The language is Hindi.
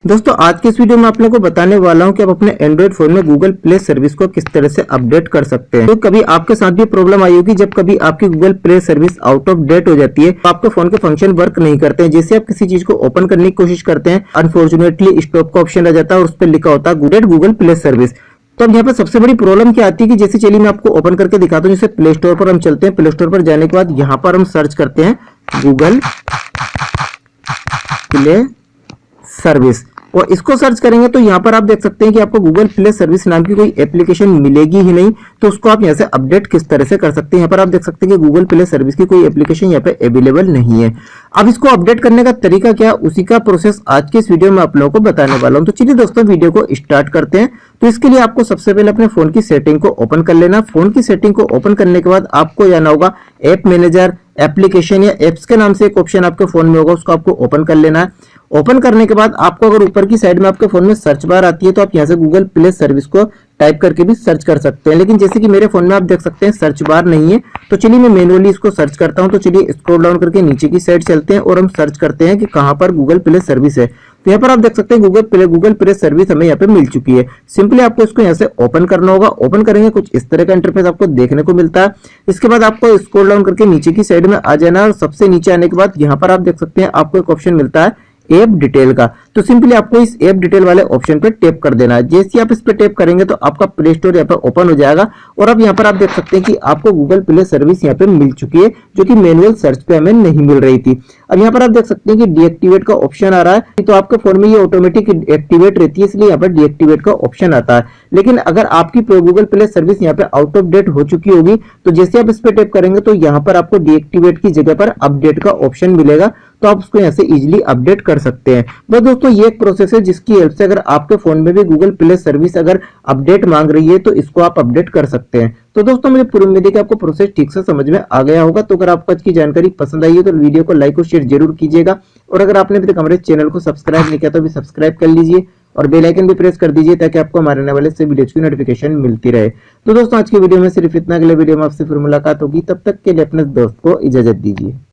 दोस्तों आज के इस वीडियो में आप लोगों को बताने वाला हूं कि आप अपने एंड्रॉइड फोन में गूगल प्ले सर्विस को किस तरह से अपडेट कर सकते हैं। तो कभी आपके साथ भी प्रॉब्लम आई होगी जब कभी आपकी Google play service out of date हो जाती है तो आपके फोन के फंक्शन वर्क नहीं करते हैं। जैसे आप किसी चीज को ओपन करने की कोशिश करते हैं, अनफॉर्चुनेटली स्टॉप का ऑप्शन आ जाता है और उस पर लिखा होता है गूगल प्ले सर्विस। तो अब यहाँ पर सबसे बड़ी प्रॉब्लम क्या आती है कि जैसे चलिए मैं आपको ओपन करके दिखाता हूँ। जैसे प्ले स्टोर पर हम चलते हैं, प्ले स्टोर पर जाने के बाद यहाँ पर हम सर्च करते हैं गूगल प्ले सर्विस और इसको सर्च करेंगे तो यहाँ पर आप देख सकते हैं कि आपको गूगल प्ले सर्विस नाम की कोई एप्लीकेशन मिलेगी ही नहीं। तो उसको आप यहाँ से अपडेट किस तरह से कर सकते हैं। यहाँ पर आप देख सकते हैं कि गूगल प्ले सर्विस की कोई एप्लीकेशन यहाँ पे अवेलेबल नहीं है। अब इसको अपडेट करने का तरीका क्या, उसी का प्रोसेस आज के इस वीडियो में आप लोगों को बताने वाला हूँ। तो चलिए दोस्तों वीडियो को स्टार्ट करते हैं। तो इसके लिए आपको सबसे पहले अपने फोन की सेटिंग को ओपन कर लेना। फोन की सेटिंग को ओपन करने के बाद आपको जाना होगा ऐप मैनेजर, एप्लीकेशन या एप्स के नाम से एक ऑप्शन आपके फोन में होगा, उसको आपको ओपन कर लेना है। ओपन करने के बाद आपको अगर ऊपर की साइड में आपके फोन में सर्च बार आती है तो आप यहाँ से गूगल प्ले सर्विस को टाइप करके भी सर्च कर सकते हैं। लेकिन जैसे कि मेरे फोन में आप देख सकते हैं सर्च बार नहीं है, तो चलिए मैं मैनुअली इसको सर्च करता हूं। तो चलिए स्क्रॉल डाउन करके नीचे की साइड चलते हैं और हम सर्च करते हैं कि कहां पर गूगल प्ले सर्विस है। तो यहाँ पर आप देख सकते हैं गूगल प्ले सर्विस हमें यहाँ पे मिल चुकी है। सिंपली आपको इसको यहाँ से ओपन करना होगा। ओपन करेंगे कुछ इस तरह का इंटरफेस आपको देखने को मिलता है। इसके बाद आपको स्क्रॉल डाउन करके नीचे की साइड में आ जाना और सबसे नीचे आने के बाद यहाँ पर आप देख सकते हैं आपको एक ऑप्शन मिलता है ऐप डिटेल का। तो सिंपली आपको इस ऐप डिटेल वाले ऑप्शन पे टैप कर देना है। जैसे ही आप इस पे टैप करेंगे तो आपका प्ले स्टोर यहाँ पे ओपन हो जाएगा और अब यहाँ पर आप देख सकते हैं कि आपको गूगल प्ले सर्विस यहाँ पे मिल चुकी है, जो कि मैनुअल सर्च पे हमें नहीं मिल रही थी। अब यहाँ पर आप देख सकते हैं कि डीएक्टिवेट का ऑप्शन आ रहा है, तो आपके फोन में ये ऑटोमेटिक एक्टिवेट रहती है, इसलिए यहाँ पर डीएक्टिवेट का ऑप्शन आता है। लेकिन अगर आपकी गूगल प्ले सर्विस यहाँ पे आउट ऑफ डेट हो चुकी होगी तो जैसे आप इस पे टैप करेंगे तो यहाँ पर आपको डीएक्टिवेट की जगह पर अपडेट का ऑप्शन मिलेगा, तो आप उसको यहाँ से इजीली अपडेट कर सकते हैं। बस दोस्तों ये एक प्रोसेस है जिसकी हेल्प से अगर आपके फोन में भी गूगल प्ले सर्विस अगर अपडेट मांग रही है तो इसको आप अपडेट कर सकते हैं। तो दोस्तों मुझे पूरी उम्मीद है कि आपको प्रोसेस ठीक से समझ में आ गया होगा। तो अगर आपको आज की जानकारी पसंद आई है तो वीडियो को लाइक और शेयर जरूर कीजिएगा और अगर आपने अभी तक हमारे चैनल को सब्सक्राइब नहीं किया तो अभी सब्सक्राइब कर लीजिए और बेल आइकन भी प्रेस कर दीजिए ताकि आपको हमारे आने वाले से वीडियोज की नोटिफिकेशन मिलती रहे। तो दोस्तों आज की वीडियो में सिर्फ इतना, अगले वीडियो में आपसे फिर मुलाकात होगी। तब तक के लिए अपने दोस्त को इजाजत दीजिए।